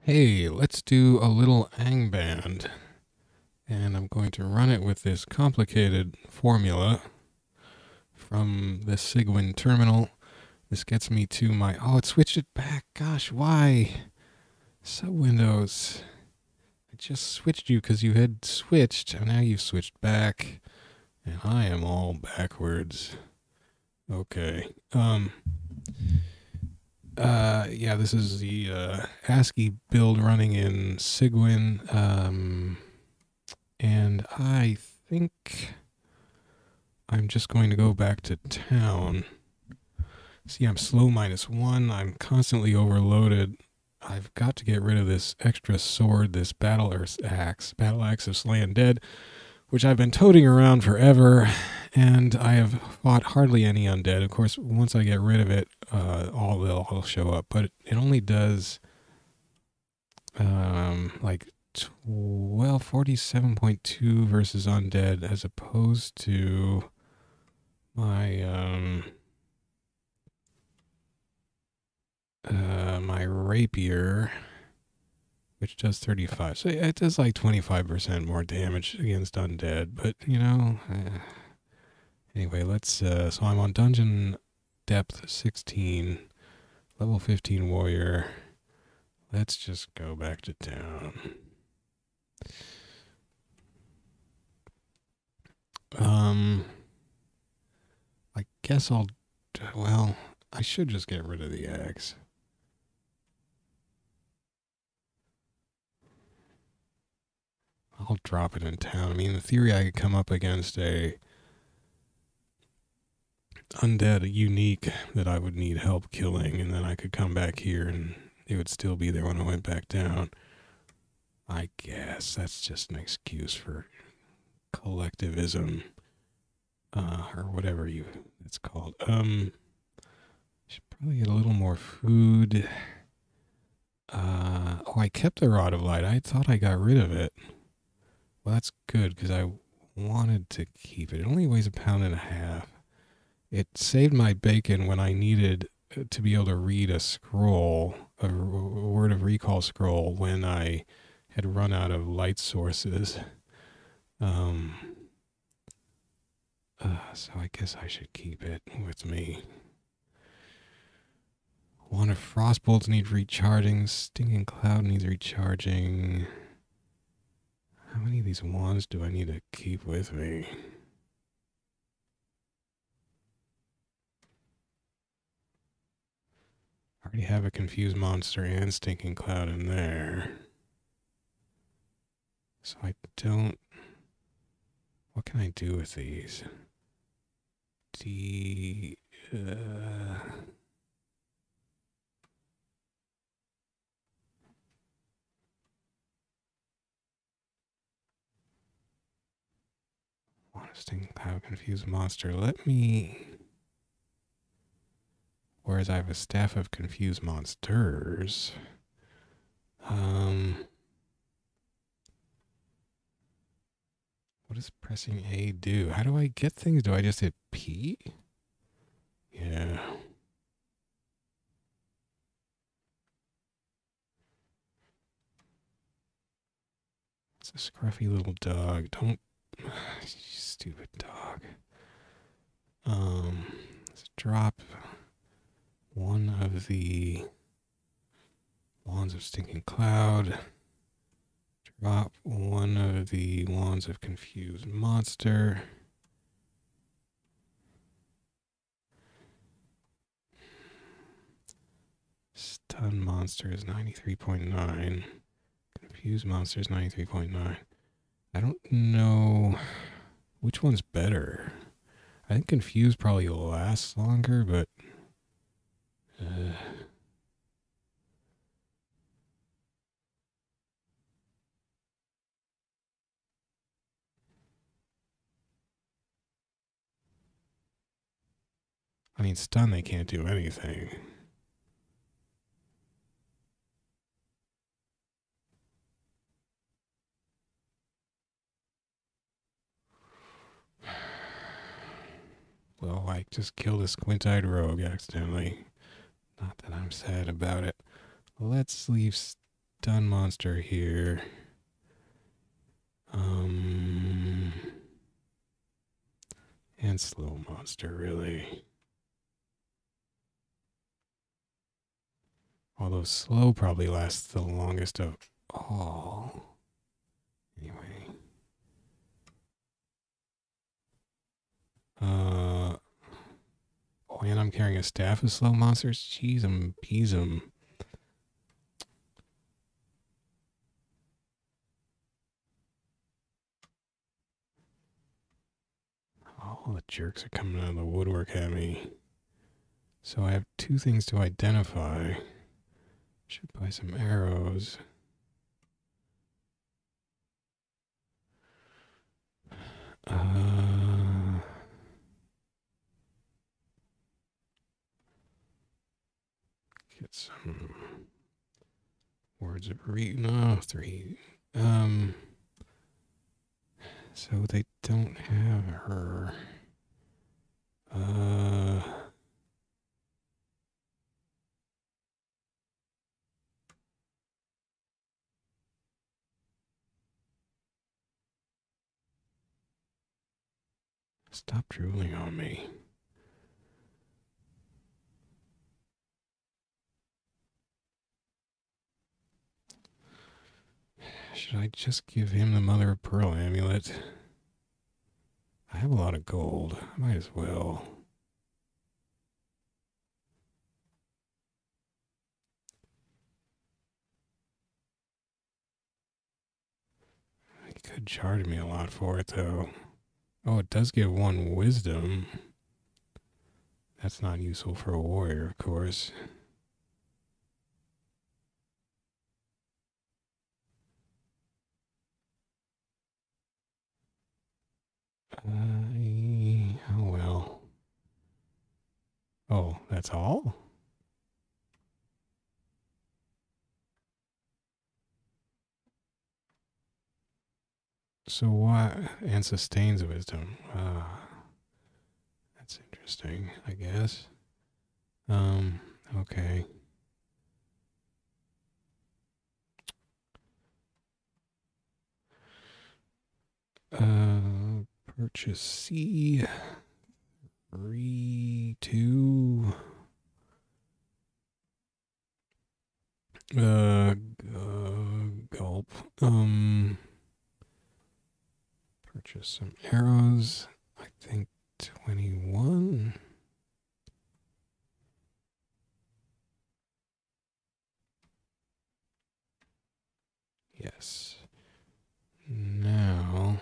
Hey, let's do a little Angband. And I'm going to run it with this complicated formula from the cygwin terminal. This gets me to my... Oh, it switched it back. Gosh, why? So Windows. I just switched you because you had switched, and now you've switched back. And I am all backwards. Okay. Yeah, this is the ASCII build running in cygwin. And I think I'm just going to go back to town. See, I'm slow -1. I'm constantly overloaded. I've got to get rid of this extra sword, this battle axe of Slay Undead, which I've been toting around forever, and I have fought hardly any undead. Of course, once I get rid of it, they'll all show up, but it only does like 47.2 versus undead, as opposed to my my rapier, which does 35. So it does like 25% more damage against undead, but you know, anyway, let's so I'm on dungeon depth 16, level 15 warrior. Let's just go back to town. I guess well, I should just get rid of the axe. I'll drop it in town. I mean, in theory, I could come up against a undead unique that I would need help killing, and then I could come back here and it would still be there when I went back down. I guess that's just an excuse for collectivism, or whatever it's called. Should probably get a little more food. Oh, I kept the Rod of Light. I thought I got rid of it. Well, that's good, because I wanted to keep it. It only weighs 1.5 pounds. It saved my bacon when I needed to be able to read a scroll, a word of recall scroll, when I had run out of light sources. So I guess I should keep it with me. Wand of Frostbolts needs recharging. Stinging Cloud needs recharging. How many of these wands do I need to keep with me? I already have a Confused Monster and Stinking Cloud in there. So I don't... What can I do with these? Stinking Cloud, Confused Monster. Let me... Whereas I have a Staff of Confused Monsters. What does pressing A do? How do I get things? Do I just hit P? Yeah. It's a scruffy little dog. Don't... Stupid dog. Let's drop one of the Wands of Stinking Cloud. Drop one of the Wands of Confused Monster. Stun Monster is 93.9. Confused Monster is 93.9. I don't know which one's better. I think Confused probably lasts longer, but... I mean, stun, they can't do anything. Well, I just killed a squint-eyed rogue accidentally. Not that I'm sad about it. Let's leave stun monster here. And slow monster, really. Although slow probably lasts the longest of all. Anyway. Oh, and I'm carrying a staff of slow monsters? Jeez, peas 'em. All the jerks are coming out of the woodwork at me. So I have two things to identify. Should buy some arrows. Get some words of no, 3. So they don't have her. Stop drooling on me. Should I just give him the mother of pearl amulet? I have a lot of gold. I might as well. He could charge me a lot for it, though. Oh, it does give 1 wisdom. That's not useful for a warrior, of course. Oh, well. Oh, that's all? So why? And sustains wisdom. That's interesting, I guess. Okay. Purchase C. 3, 2. Gulp. Purchase some arrows. I think 21. Yes. Now,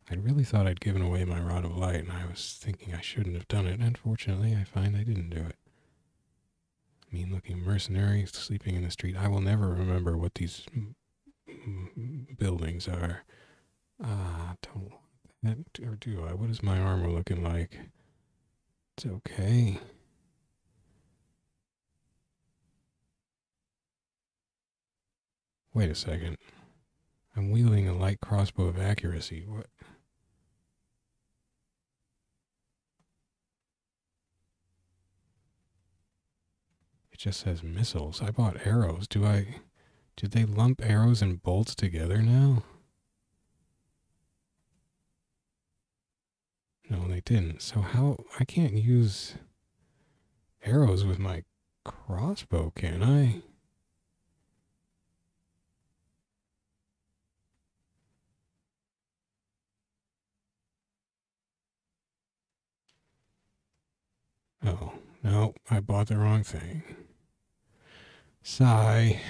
I really thought I'd given away my rod of light, and I was thinking I shouldn't have done it. Unfortunately, I find I didn't do it. Mean-looking mercenary sleeping in the street. I will never remember what these buildings are. Don't want that, or do I? What is my armor looking like? It's okay. Wait a second. I'm wielding a light crossbow of accuracy. What? It just says missiles. I bought arrows. Did they lump arrows and bolts together now? No, they didn't. So how? I can't use arrows with my crossbow, can I? Oh, no, I bought the wrong thing. Sigh.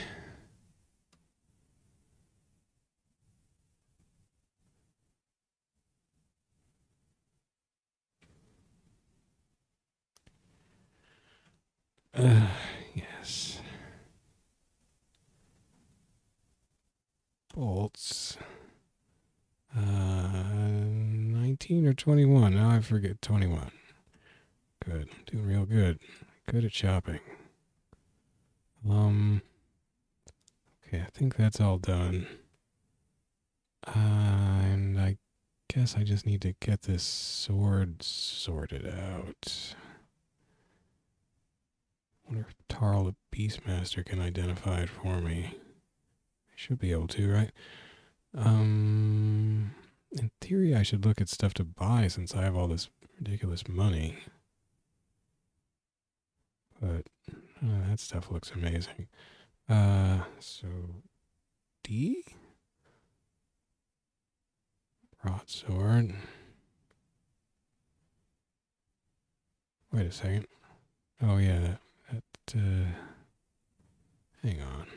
Yes. Bolts. 19 or 21. Now I forget 21. Good. Doing real good. Good at shopping. Okay, I think that's all done. And I guess I just need to get this sword sorted out. Wonder if Tarl the Beastmaster can identify it for me. I should be able to, right? In theory, I should look at stuff to buy since I have all this ridiculous money. But that stuff looks amazing. So D? Broadsword. Wait a second. Oh yeah, that hang on.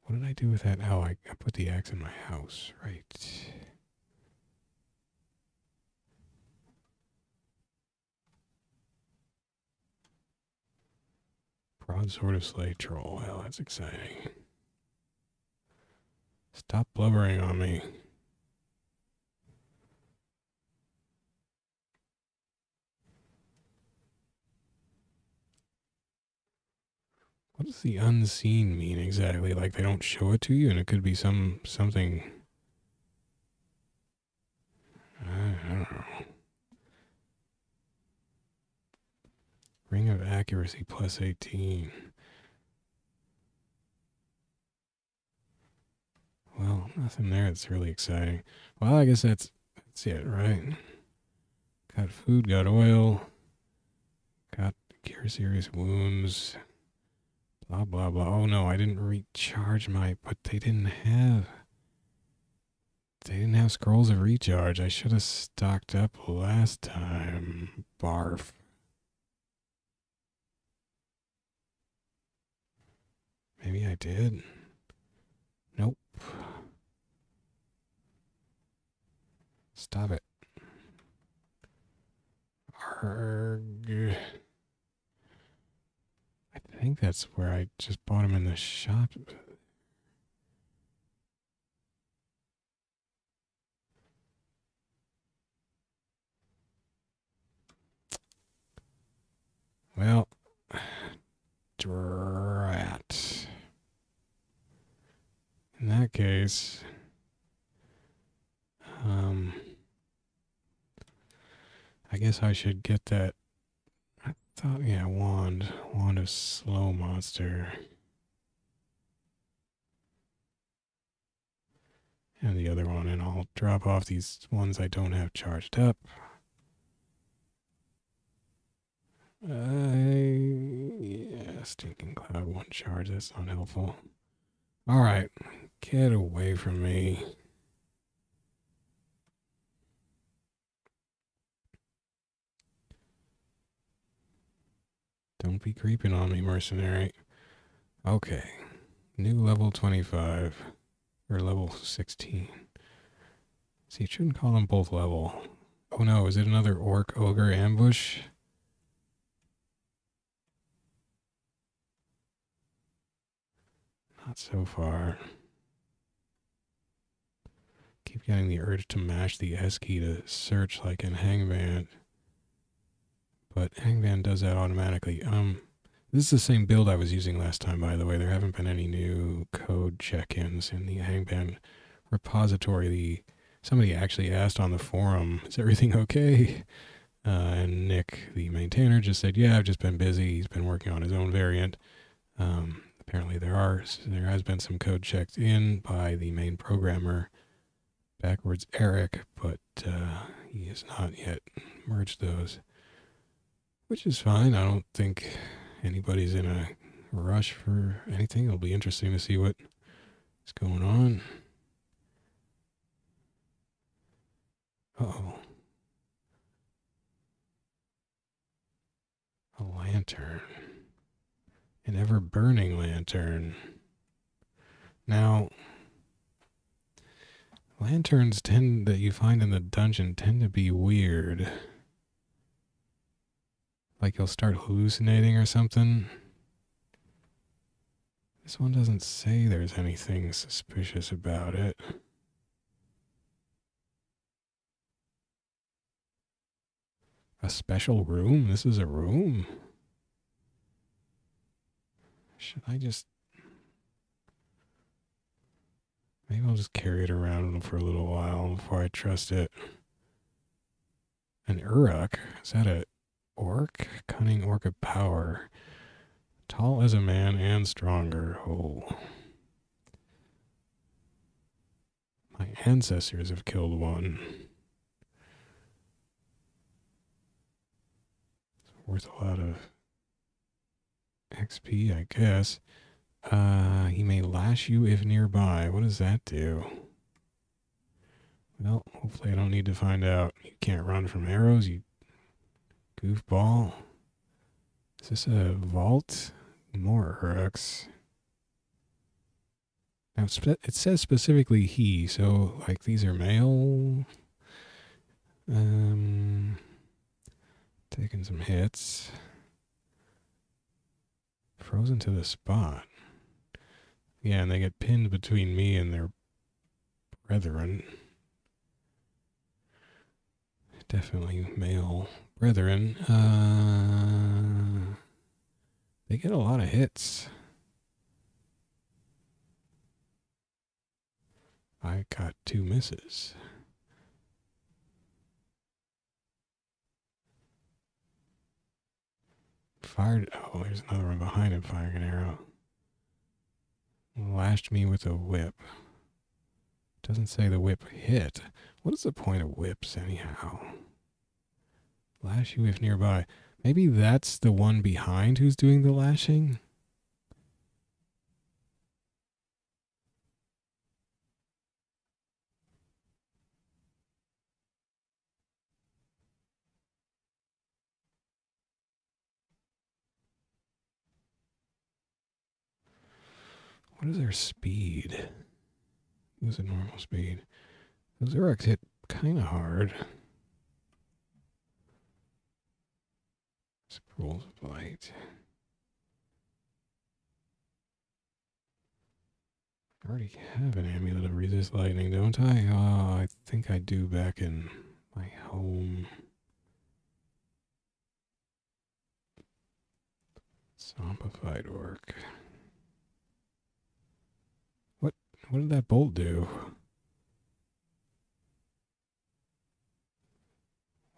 What did I do with that? Oh, I put the axe in my house, right. Broadsword of Slay Troll. Well, that's exciting. Stop blubbering on me. What does the unseen mean exactly? Like they don't show it to you, and it could be something. I don't know. Ring of Accuracy plus 18. Well, nothing there that's really exciting. Well, I guess that's it, right? Got food, got oil, got cure serious wounds. Blah, blah, blah. Oh no, I didn't recharge my, but they didn't have scrolls of recharge. I should have stocked up last time. Barf. Maybe I did. Nope. Stop it. Arg. I think that's where I just bought them in the shop. Well, drat. In that case, I guess I should get that. I thought, yeah, wand of slow monster. And the other one, and I'll drop off these ones I don't have charged up. Yeah, Stinking Cloud, one charge, that's not helpful. Alright, get away from me. Don't be creeping on me, mercenary. Okay, new level 25, or level 16. See, you shouldn't call them both level. Oh no, is it another orc ogre ambush? Not so far. Keep getting the urge to mash the S key to search like in Angband. But Angband does that automatically. This is the same build I was using last time, by the way. There haven't been any new code check-ins in the Angband repository. Somebody actually asked on the forum, is everything okay? And Nick, the maintainer, just said, yeah, I've just been busy. He's been working on his own variant. Apparently there has been some code checked in by the main programmer, backwards Eric, but he has not yet merged those, which is fine. I don't think anybody's in a rush for anything. It'll be interesting to see what is going on. Uh-oh. A lantern. An ever-burning lantern. Now, lanterns that you find in the dungeon tend to be weird. Like you'll start hallucinating or something. This one doesn't say there's anything suspicious about it. A special room? This is a room? Should I just... Maybe I'll just carry it around for a little while before I trust it. An Uruk? Is that a orc? Cunning orc of power. Tall as a man and stronger. Oh. My ancestors have killed one. It's worth a lot of XP, I guess. He may lash you if nearby. What does that do? Well, hopefully I don't need to find out. You can't run from arrows, you goofball. Is this a vault? More Uruks. Now, it says specifically he, so, like, these are male. Taking some hits. Frozen to the spot. Yeah, and they get pinned between me and their brethren. Definitely male brethren. They get a lot of hits. I got 2 misses. Fired. Oh, there's another one behind him firing an arrow. Lashed me with a whip. Doesn't say the whip hit. What is the point of whips, anyhow? Lash you if nearby. Maybe that's the one behind who's doing the lashing? What is their speed? What's a normal speed? Those Uruks hit kind of hard. Scrolls of light. I already have an amulet of resist lightning, don't I? I think I do back in my home. Zombified orc. What did that bolt do?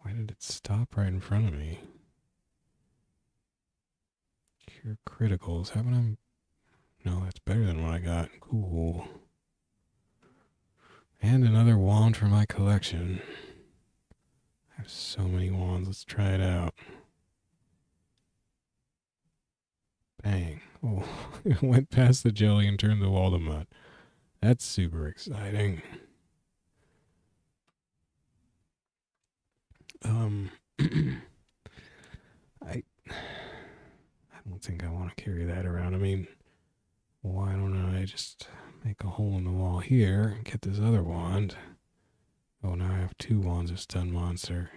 Why did it stop right in front of me? Cure criticals. Haven't I? No, that's better than what I got. Cool. And another wand for my collection. I have so many wands. Let's try it out. Bang. Oh, it went past the jelly and turned the wall to mud. That's super exciting. I don't think I want to carry that around. I mean, why don't I just make a hole in the wall here and get this other wand? Oh, now I have 2 wands of stun monster.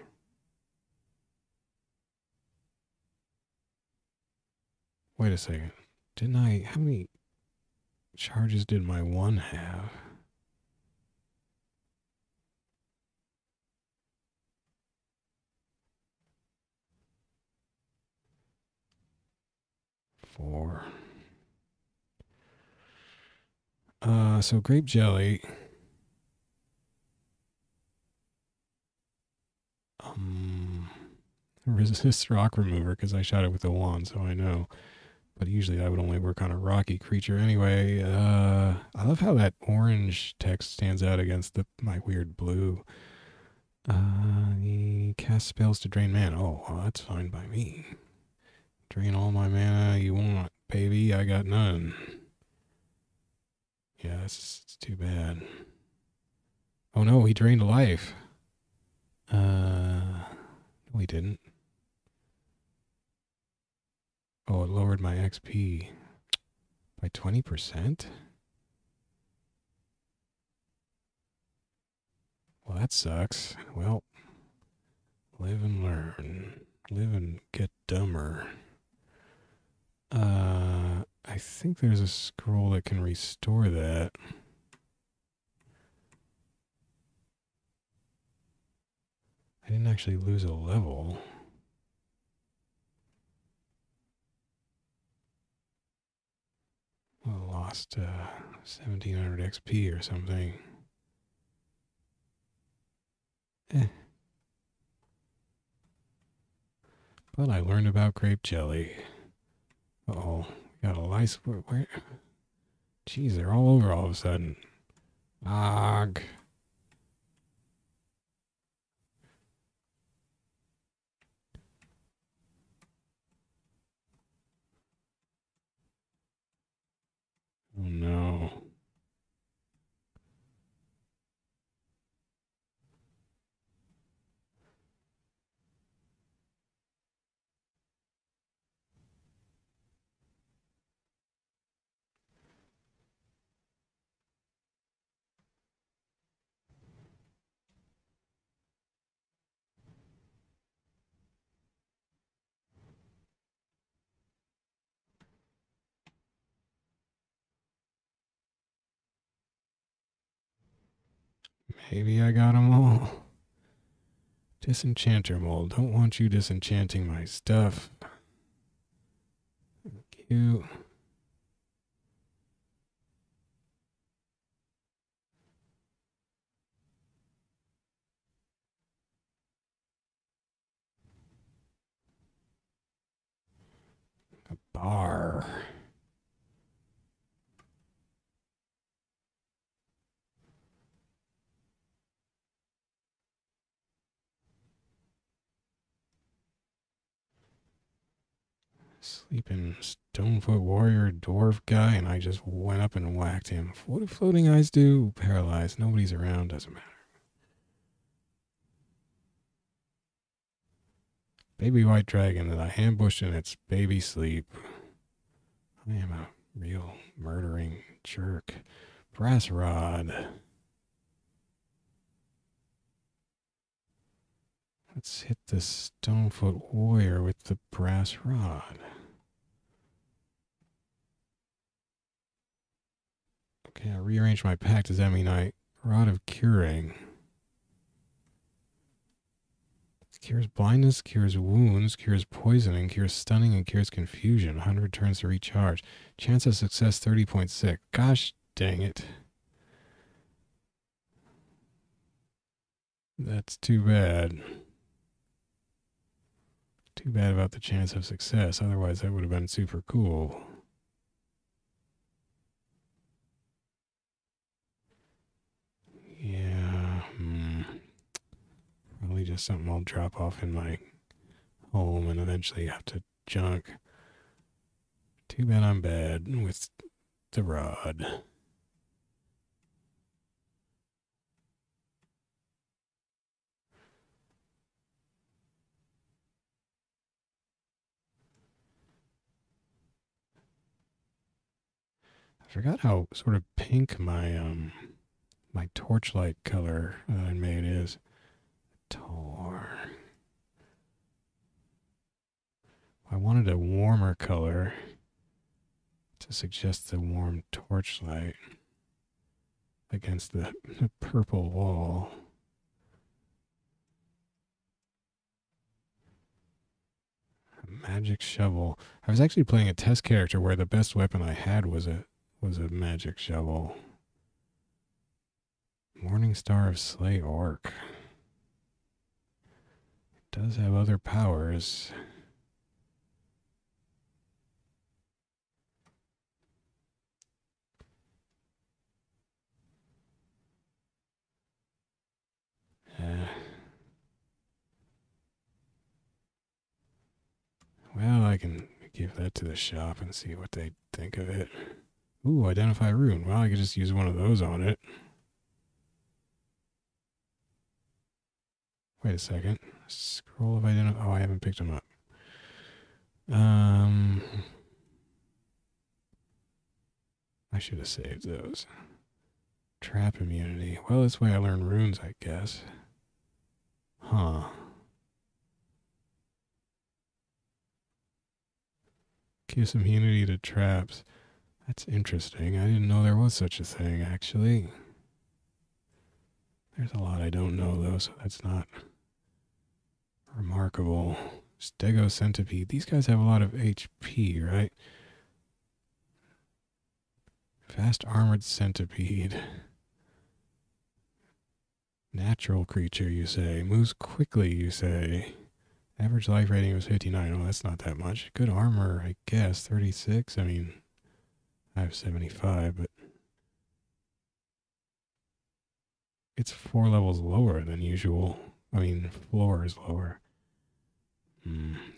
Wait a second. Didn't I? How many charges did my one have? Four. So grape jelly. Resist rock remover because I shot it with the wand, so I know. But usually I would only work on a rocky creature anyway. I love how that orange text stands out against my weird blue. He casts spells to drain mana. Oh, well, that's fine by me. Drain all my mana you want, baby. I got none. Yeah, it's too bad. Oh no, he drained life. No, he didn't. Oh, it lowered my XP by 20%? Well, that sucks. Well, live and learn. Live and get dumber. I think there's a scroll that can restore that. I didn't actually lose a level. I lost 1700 XP or something. But I learned about grape jelly. Uh-oh. Got a lice. Where? Jeez, they're all over all of a sudden. Ugh. Oh no. Maybe I got them all. Disenchanter mold. Don't want you disenchanting my stuff. Thank you. A bar. Sleeping Stonefoot warrior dwarf guy, and I just went up and whacked him. What do floating eyes do? Paralyzed. Nobody's around. Doesn't matter. Baby white dragon that I ambushed in its baby sleep. I am a real murdering jerk. Brass rod. Let's hit the Stonefoot warrior with the brass rod. Okay, I rearranged my pack. Does that mean Rod of Curing. Cures blindness, cures wounds, cures poisoning, cures stunning, and cures confusion. 100 turns to recharge. Chance of success 30.6. Gosh dang it. That's too bad. Too bad about the chance of success. Otherwise, that would have been super cool. Yeah. Probably just something I'll drop off in my home and eventually have to junk. Too bad I'm bad with the rod. I forgot how sort of pink my my torchlight color I made is. Tor. I wanted a warmer color to suggest the warm torchlight against the purple wall. A magic shovel. I was actually playing a test character where the best weapon I had was a magic shovel. Morning Star of Slay Orc. It does have other powers. Well, I can give that to the shop and see what they think of it. Ooh, identify rune. Well, I could just use one of those on it. Wait a second. Scroll of identify. Oh, I haven't picked them up. I should have saved those. Trap immunity. Well, this way I learn runes, I guess. Huh. Gives immunity to traps. That's interesting. I didn't know there was such a thing, actually. There's a lot I don't know, though, so that's not remarkable. Stego centipede. These guys have a lot of HP, right? Fast armored centipede. Natural creature, you say. Moves quickly, you say. Average life rating was 59. Oh, that's not that much. Good armor, I guess. 36. I mean, I have 75, but it's 4 levels lower than usual. I mean, floor is lower.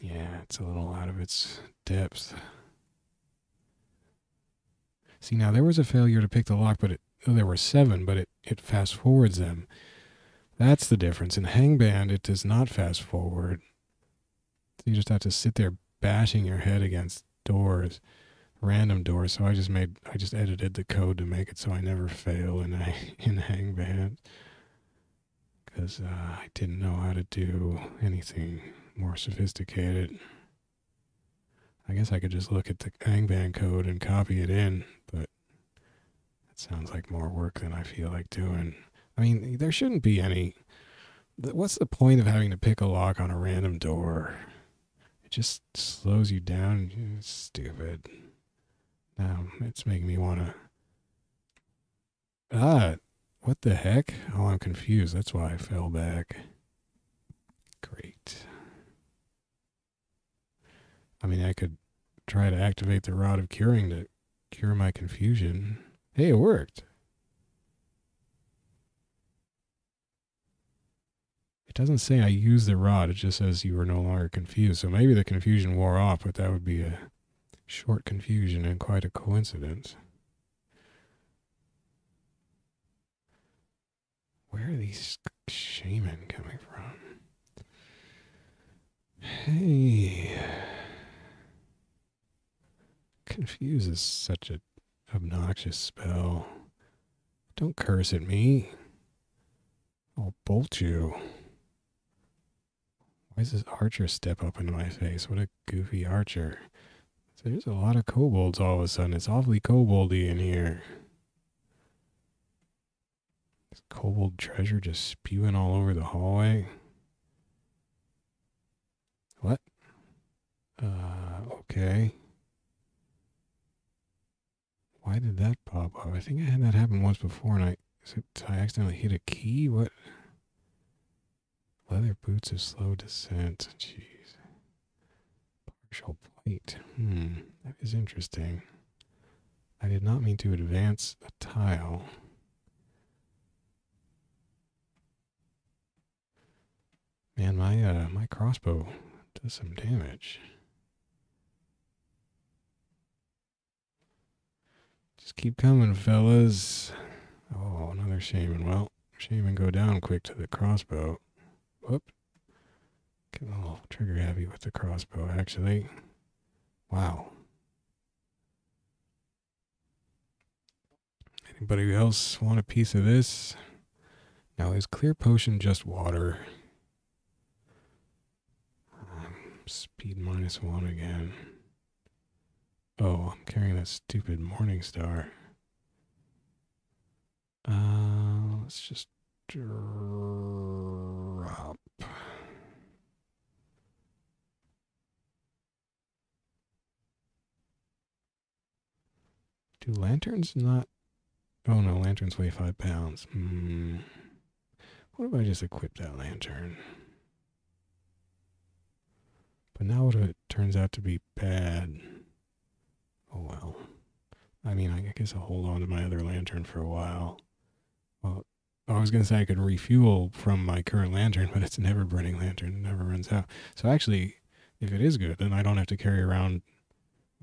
Yeah, it's a little out of its depth. See, now there was a failure to pick the lock, but there were 7, but it fast forwards them. That's the difference. In Angband, it does not fast forward. So you just have to sit there bashing your head against doors, random doors. So I just edited the code to make it so I never fail in Angband, because I didn't know how to do anything more sophisticated. I guess I could just look at the Angband code and copy it in, but that sounds like more work than I feel like doing. I mean, there shouldn't be any. What's the point of having to pick a lock on a random door? It just slows you down. It's stupid. Now it's making me want to. What the heck? Oh, I'm confused. That's why I fell back. Great. I mean, I could try to activate the Rod of Curing to cure my confusion. Hey, it worked. It doesn't say I used the rod. It just says you were no longer confused. So maybe the confusion wore off, but that would be a short confusion and quite a coincidence. Where are these shaman coming from? Hey. Confuse is such an obnoxious spell. Don't curse at me. I'll bolt you. Why does this archer step up into my face? What a goofy archer. So there's a lot of kobolds all of a sudden. It's awfully koboldy in here. Is kobold treasure just spewing all over the hallway? What? Okay. Why did that pop up? I think I had that happen once before, and I accidentally hit a key? What? Leather boots of slow descent. Jeez. Partial plate. That is interesting. I did not mean to advance a tile. Man, my crossbow does some damage. Just keep coming, fellas. Oh, another shaman. Well, shaman go down quick to the crossbow. Whoop. Getting a little trigger happy with the crossbow, actually. Wow. Anybody else want a piece of this? Now, is clear potion just water? Speed -1 again. Oh, I'm carrying that stupid Morning Star. Let's just drop. Do lanterns not? Oh no, lanterns weigh 5 pounds. What if I just equip that lantern? But now what if it turns out to be bad? Oh well. I mean, I guess I'll hold on to my other lantern for a while. Well, I was going to say I could refuel from my current lantern, but it's a never-burning lantern. It never runs out. So actually, if it is good, then I don't have to carry around...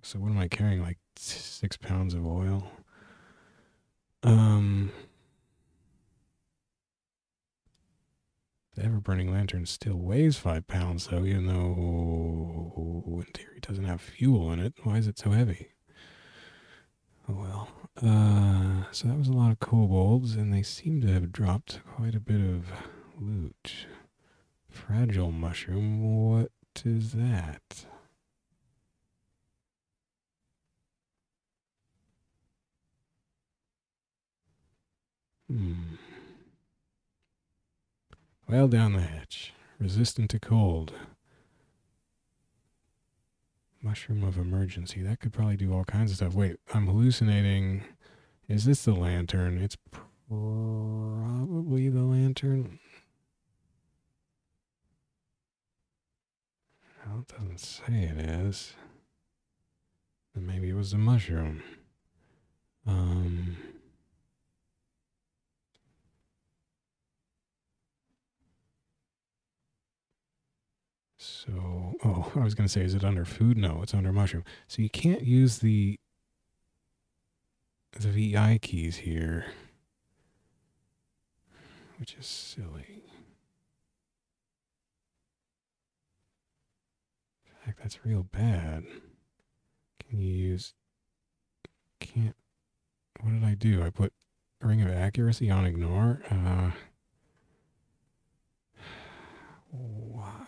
So what am I carrying? Like 6 pounds of oil? The ever-burning lantern still weighs 5 pounds, though, even though, in theory, it doesn't have fuel in it. Why is it so heavy? Oh, well. So that was a lot of kobolds, and they seem to have dropped quite a bit of loot. Fragile mushroom, what is that? Well down the hatch. Resistant to cold. Mushroom of emergency. That could probably do all kinds of stuff. Wait, I'm hallucinating. Is this the lantern? It's probably the lantern. doesn't say it is. Then maybe it was the mushroom. So, oh, I was going to say, is it under food? No, it's under mushroom. So you can't use the VI keys here, which is silly. In fact, that's real bad. Can you use... Can't... What did I do? I put Ring of Accuracy on ignore? Why?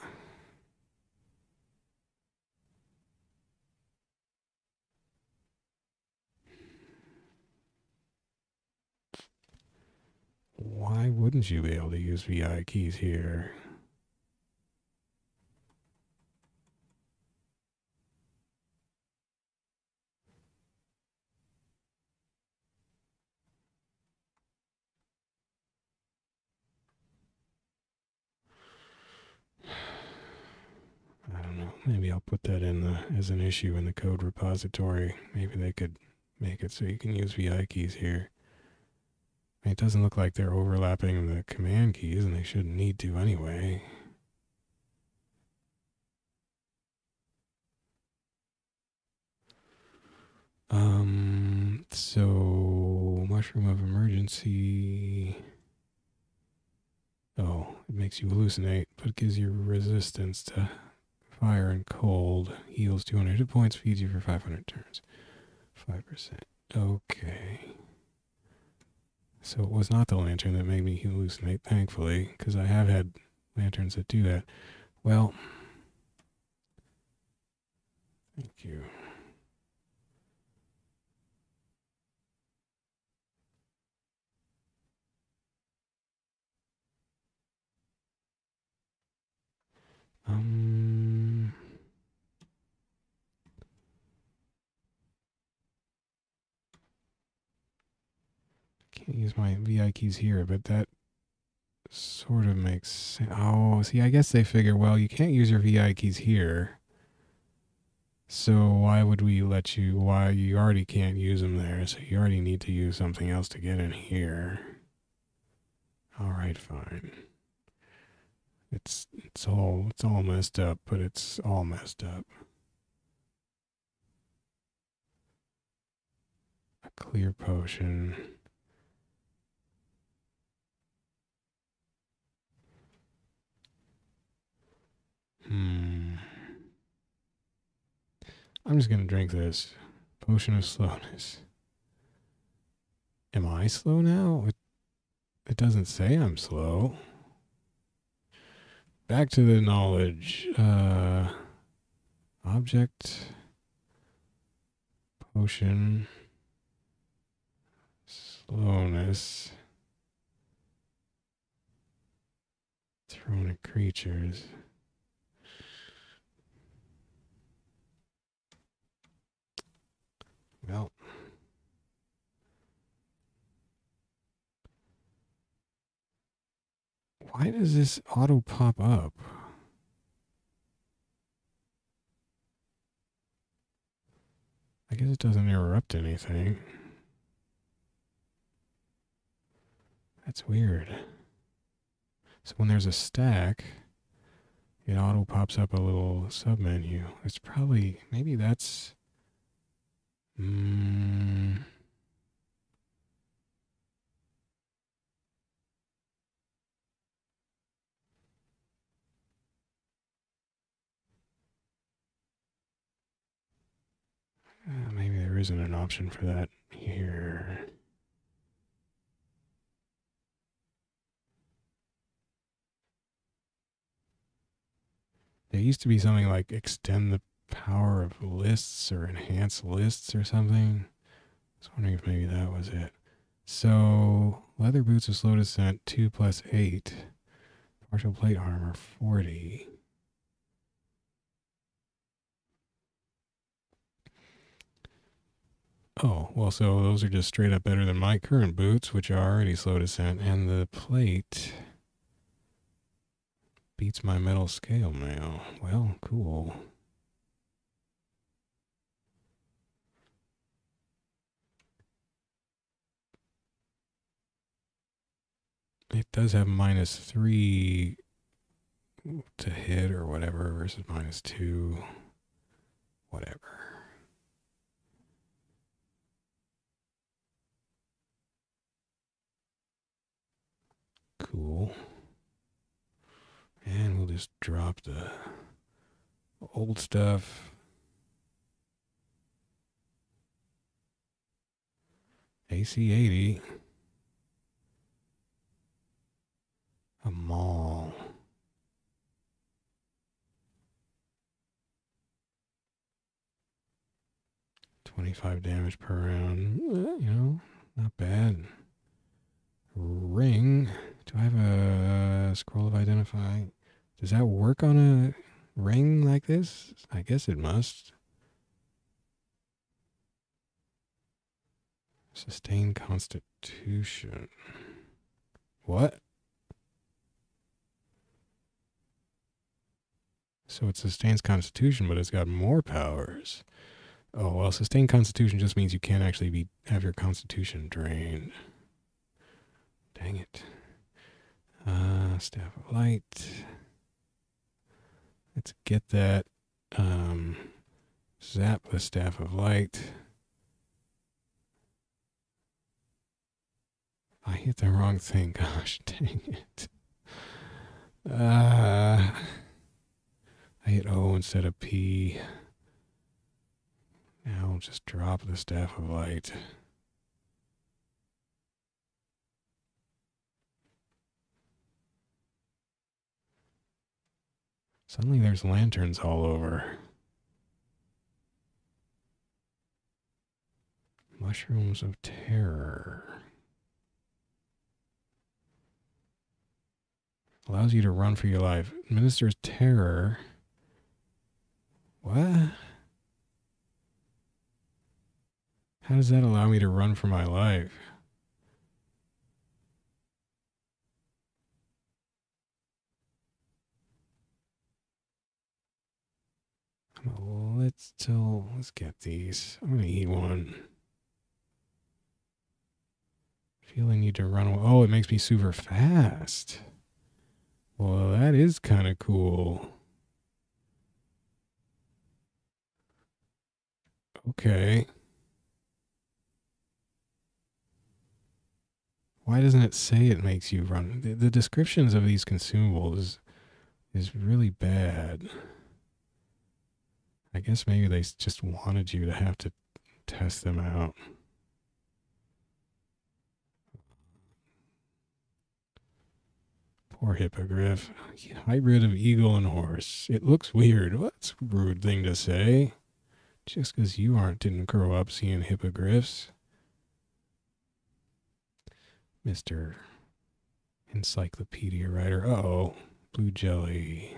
Why wouldn't you be able to use VI keys here? I don't know. Maybe I'll put that in as an issue in the code repository. Maybe they could make it so you can use VI keys here. I mean, it doesn't look like they're overlapping the command keys, and they shouldn't need to anyway. So mushroom of emergency. Oh, it makes you hallucinate, but it gives you resistance to fire and cold. Heals 200 hit points, feeds you for 500 turns. 5%. Okay. So it was not the lantern that made me hallucinate, thankfully, because I have had lanterns that do that. Well, thank you. Can't use my VI keys here, but that sort of makes sense. Oh, see, I guess they figure, well, you can't use your VI keys here. So why would we let you, why you already can't use them there, so you already need to use something else to get in here. Alright, fine. It's all messed up, but it's all messed up. A clear potion. I'm just gonna drink this. Potion of slowness. Am I slow now? It doesn't say I'm slow. Back to the knowledge. Object. Potion. Slowness. Thrown at creatures. Well. Why does this auto pop up? I guess it doesn't interrupt anything. That's weird. So when there's a stack, it auto pops up a little submenu. It's probably, maybe that's... maybe there isn't an option for that here. There used to be something like extend the power of lists or enhance lists or something. I was wondering if maybe that was it. So, leather boots of slow descent, 2 plus 8. Partial plate armor, 40. Oh, well, so those are just straight up better than my current boots, which are already slow descent, and the plate beats my metal scale now. Well, cool. It does have -3 to hit or whatever versus -2. Whatever. Cool. And we'll just drop the old stuff. AC 80. A maul. $25 damage per round. You know, not bad. Ring. Do I have a scroll of identify? Does that work on a ring like this? I guess it must. Sustain constitution. What? So it sustains constitution, but it's got more powers. Oh, well, sustained constitution just means you can't actually have your constitution drained. Dang it. Staff of light. Let's get that. Zap the staff of light. I hit the wrong thing. Gosh, dang it. I hit O instead of P. Now I'll just drop the staff of light. Suddenly there's lanterns all over. Mushrooms of terror. Allows you to run for your life. Administers terror. What? How does that allow me to run for my life? Let's get these. I'm gonna eat one. Feel I need to run away. Oh, it makes me super fast. Well, that is kind of cool. Okay. Why doesn't it say it makes you run? The descriptions of these consumables is really bad. I guess maybe they just wanted you to have to test them out. Poor hippogriff. Hybrid of eagle and horse. It looks weird. What's a rude thing to say? Just because you didn't grow up seeing hippogriffs. Mr. Encyclopedia writer. Uh-oh. Blue jelly.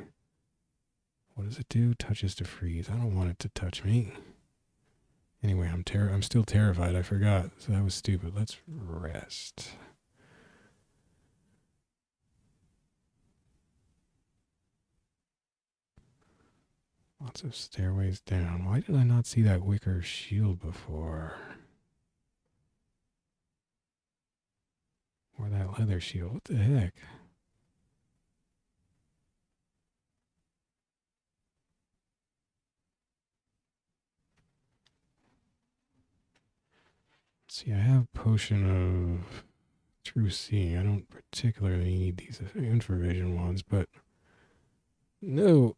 What does it do? Touches to freeze. I don't want it to touch me. Anyway, I'm still terrified. I forgot. So that was stupid. Let's rest. Lots of stairways down. Why did I not see that wicker shield before? Or that leather shield. What the heck? See, I have potion of true seeing. I don't particularly need these infravision ones, but no,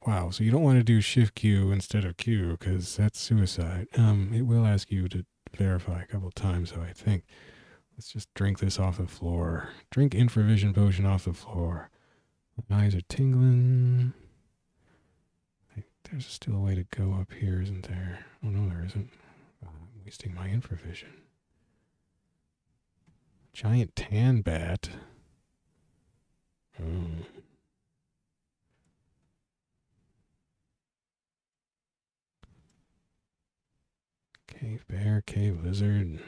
wow, so you don't want to do shift Q instead of Q because that's suicide. It will ask you to verify a couple times, so I think. Let's just drink this off the floor. Drink infravision potion off the floor. My eyes are tingling. There's still a way to go up here, isn't there? Oh no, there isn't. I'm wasting my infravision. Giant tan bat. Oh. Cave bear, cave lizard,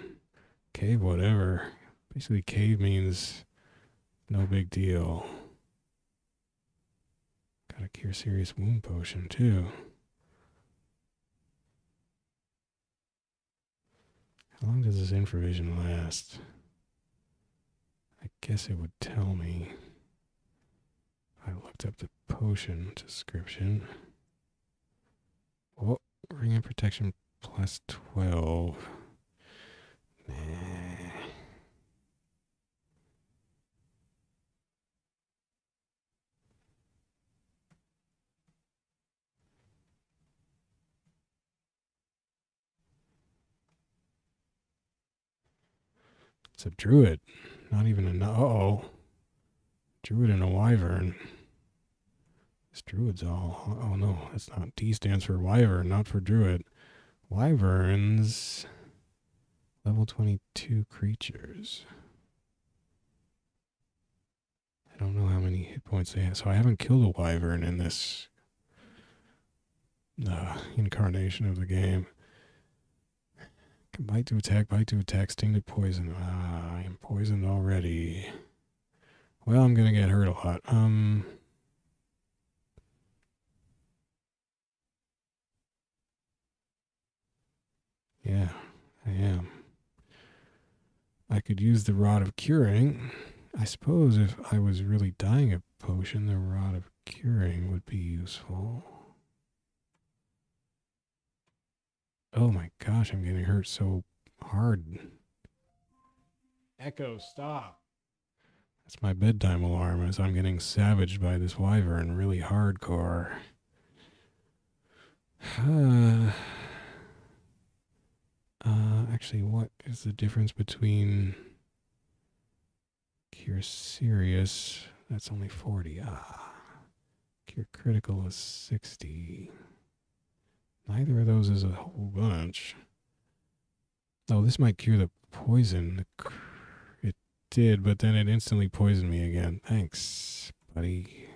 cave whatever. Basically, cave means no big deal. Got a cure serious wound potion, too. How long does this infravision last? I guess it would tell me. I looked up the potion description. Oh, ring of protection plus 12. Nah. It's a druid. Not even a... Uh-oh. Druid and a wyvern. This druid's all... Oh, no. That's not... D stands for wyvern, not for druid. Wyverns... Level 22 creatures. I don't know how many hit points they have. So I haven't killed a wyvern in this incarnation of the game. Bite to attack, sting to poison. Ah, I am poisoned already. Well, I'm gonna get hurt a lot. Yeah, I am. I could use the Rod of Curing. I suppose if I was really dying a potion, the Rod of Curing would be useful. Oh my gosh, I'm getting hurt so hard. Echo, stop. That's my bedtime alarm as I'm getting savaged by this wyvern really hardcore. Actually, what is the difference between Cure Serious? That's only 40. Cure Critical is 60. Neither of those is a whole bunch. Oh, this might cure the poison. It did, but then it instantly poisoned me again. Thanks, buddy.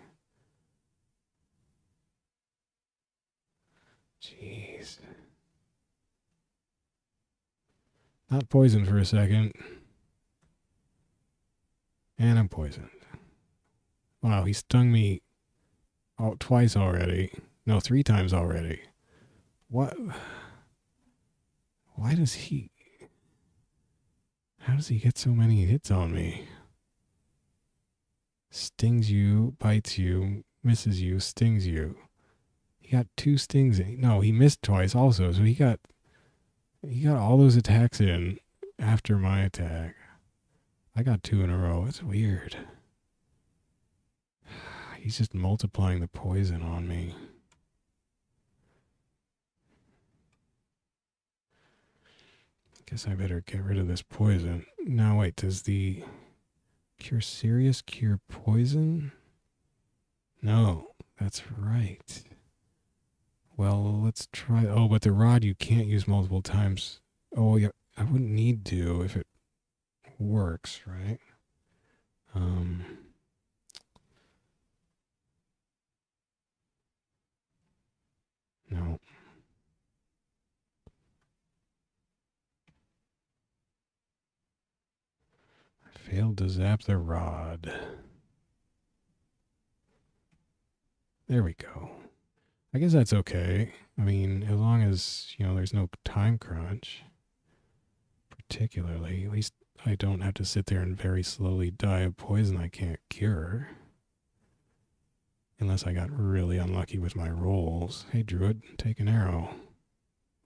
Jeez. Not poisoned for a second. And I'm poisoned. Wow, he stung me twice already. No, 3 times already. What? Why does he... How does he get so many hits on me? Stings you, bites you, misses you, stings you. He got 2 stings in. No, he missed twice also, so he got all those attacks in after my attack. I got 2 in a row. It's weird. He's just multiplying the poison on me. Guess I better get rid of this poison. Now wait, does the Cure Serious cure poison? No, that's right. Well, let's try... Oh, but the rod you can't use multiple times. Oh, yeah, I wouldn't need to if it works, right? No. I failed to zap the rod. There we go. I guess that's okay. I mean, as long as, there's no time crunch. Particularly. At least I don't have to sit there and very slowly die of poison I can't cure. Unless I got really unlucky with my rolls. Hey, Druid, take an arrow.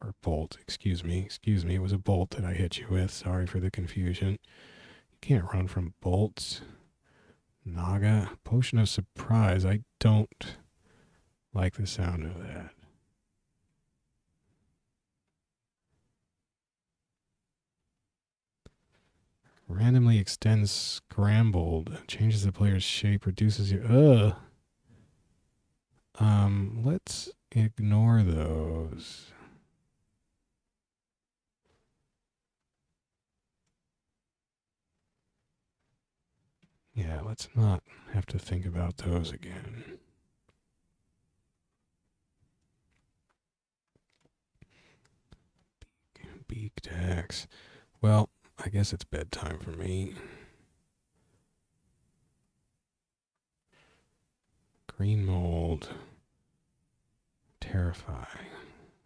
Or bolt, excuse me. It was a bolt that I hit you with. Sorry for the confusion. You can't run from bolts. Naga. Potion of Surprise. I don't like the sound of that. Randomly extends Scrambled. Changes the player's shape. Reduces your... Let's ignore those. Yeah, let's not have to think about those again. Beaked axe. Well, I guess it's bedtime for me. Green mold. Terrify.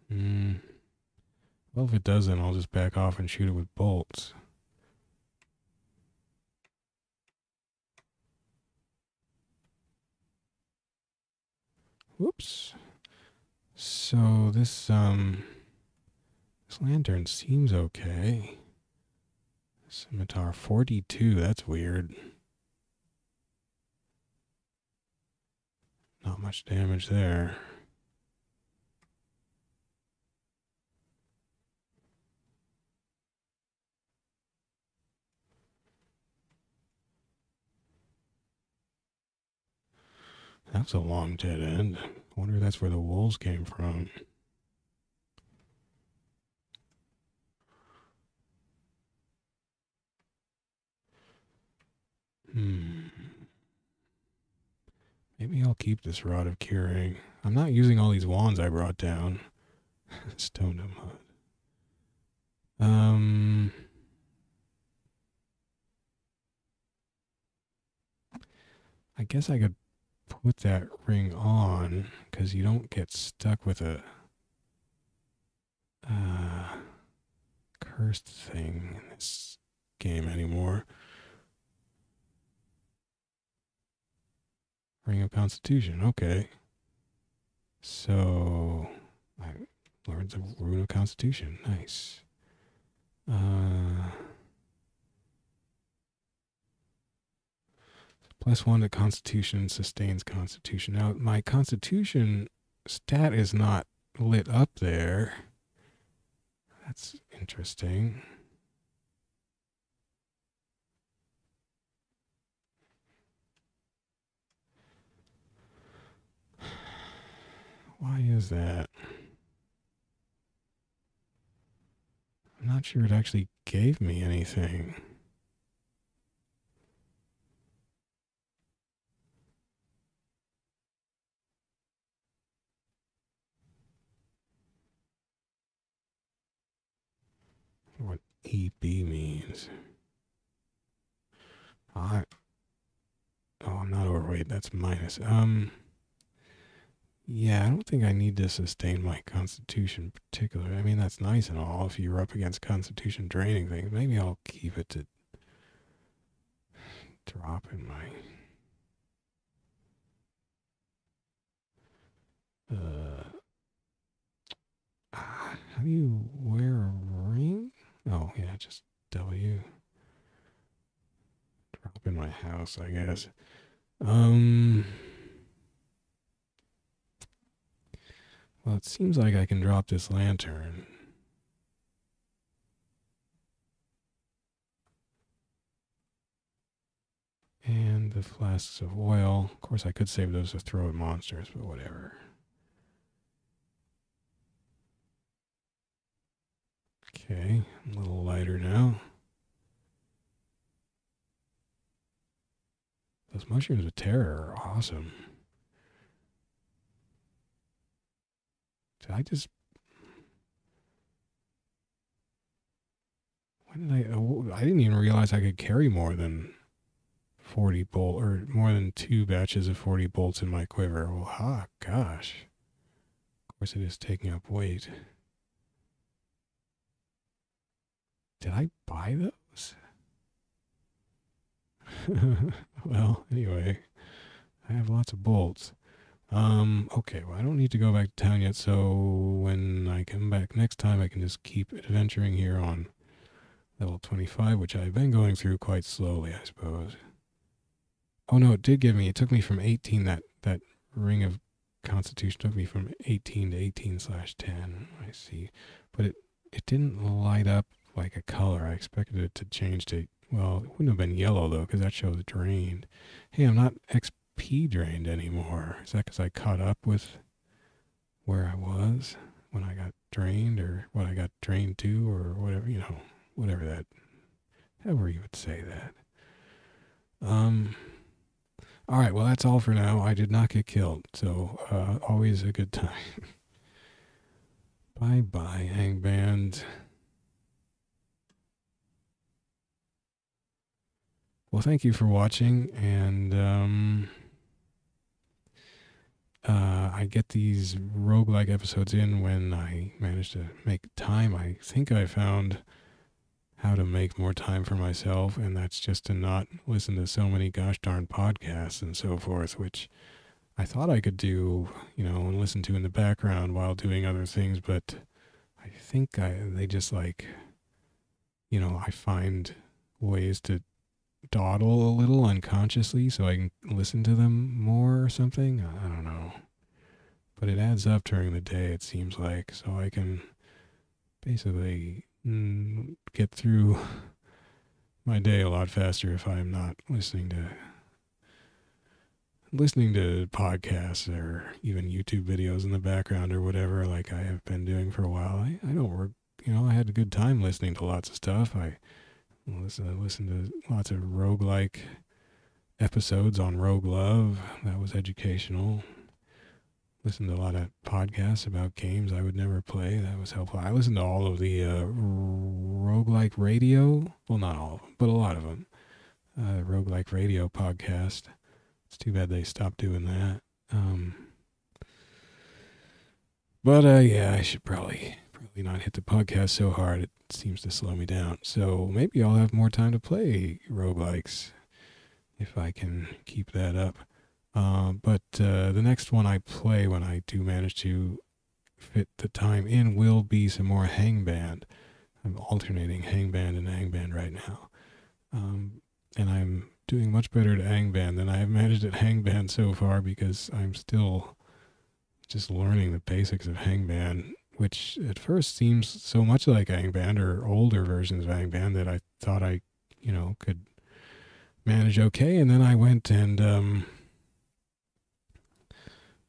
Well, if it doesn't, I'll just back off and shoot it with bolts. Whoops. So this lantern seems okay. Scimitar 42, that's weird. Not much damage there. That's a long dead end. I wonder if that's where the wolves came from. Maybe I'll keep this Rod of Curing. I'm not using all these wands I brought down. Stone to mud. I guess I could put that ring on, because you don't get stuck with a cursed thing in this game anymore. Ring of Constitution, okay. So, I learned the Rune of Constitution, nice. +1 to Constitution, sustains Constitution. Now, my Constitution stat is not lit up there. That's interesting. Why is that? I'm not sure it actually gave me anything. What EB means. Oh, I'm not overweight. That's minus. Yeah, I don't think I need to sustain my Constitution particularly. I mean, that's nice and all if you're up against Constitution draining things. Maybe I'll keep it to drop in my... how do you wear a ring? Oh, yeah, just W. Drop in my house, I guess. Well, it seems like I can drop this lantern. And the flasks of oil. Of course, I could save those to throw at monsters, but whatever. Okay, I'm a little lighter now. Those mushrooms of terror are awesome. Did I just... When did I didn't even realize I could carry more than 40 bolt, or more than 2 batches of 40 bolts in my quiver. Well, gosh. Of course it is taking up weight. Did I buy those? Well, anyway, I have lots of bolts. Okay, well, I don't need to go back to town yet, so when I come back next time, I can just keep adventuring here on level 25, which I've been going through quite slowly, I suppose. Oh, no, it did give me, it took me from 18, that ring of Constitution took me from 18 to 18/10, I see. But it didn't light up like a color. I expected it to change to, well, it wouldn't have been yellow, though, because that shows drained. Hey, I'm not XP drained anymore. Is that because I caught up with where I was when I got drained, or what I got drained to, or whatever, you know, whatever that, however you would say that. All right, well, that's all for now. I did not get killed, so always a good time. Bye-bye, Angband. Well, thank you for watching, and I get these roguelike episodes in when I manage to make time. I think I found how to make more time for myself, and that's just to not listen to so many gosh darn podcasts and so forth, which I thought I could do, and listen to in the background while doing other things, but I think they just like, I find ways to dawdle a little unconsciously so I can listen to them more or something. I don't know. But it adds up during the day, it seems like, so I can basically get through my day a lot faster if I'm not listening to podcasts or even YouTube videos in the background or whatever, like I have been doing for a while. I don't work, I had a good time listening to lots of stuff. I listened to lots of roguelike episodes on Rogue Love. That was educational. Listened to a lot of podcasts about games I would never play. That was helpful. I listened to all of the roguelike radio. Well, not all of them, but a lot of them. Roguelike radio podcast. It's too bad they stopped doing that. But yeah, I should probably not hit the podcast so hard. It seems to slow me down. So maybe I'll have more time to play roguelikes if I can keep that up. But the next one I play when I do manage to fit the time in will be some more Angband. I'm alternating Angband and Angband right now. And I'm doing much better at Angband than I have managed at Angband so far because I'm still just learning the basics of Angband, which at first seems so much like Angband or older versions of Angband that I thought I, could manage okay. And then I went and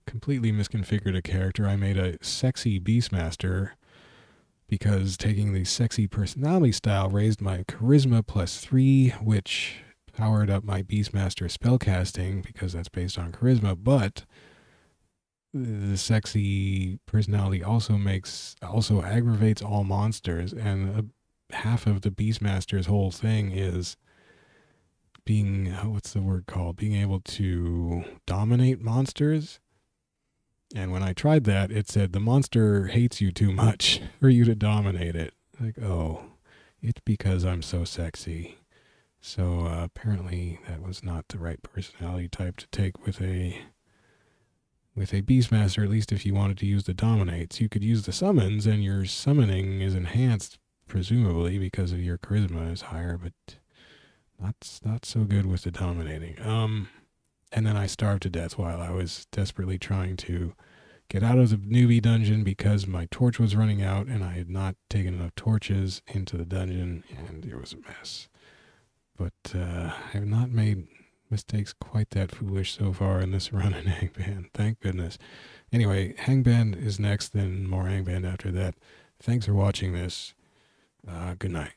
completely misconfigured a character. I made a sexy Beastmaster because taking the sexy personality style raised my charisma +3, which powered up my Beastmaster spellcasting because that's based on charisma, but the sexy personality also aggravates all monsters, and half of the Beastmaster's whole thing is being, what's the word called? Being able to dominate monsters. And when I tried that, it said the monster hates you too much for you to dominate it. Like, oh, it's because I'm so sexy. So apparently that was not the right personality type to take with a Beastmaster, at least if you wanted to use the dominates. You could use the summons, and your summoning is enhanced, presumably, because of your charisma is higher, but not so good with the dominating. And then I starved to death while I was desperately trying to get out of the newbie dungeon because my torch was running out and I had not taken enough torches into the dungeon, and it was a mess. But I have not made mistakes quite that foolish so far in this run in Angband. Thank goodness. Anyway, Angband is next, then more Angband after that. Thanks for watching this. Good night.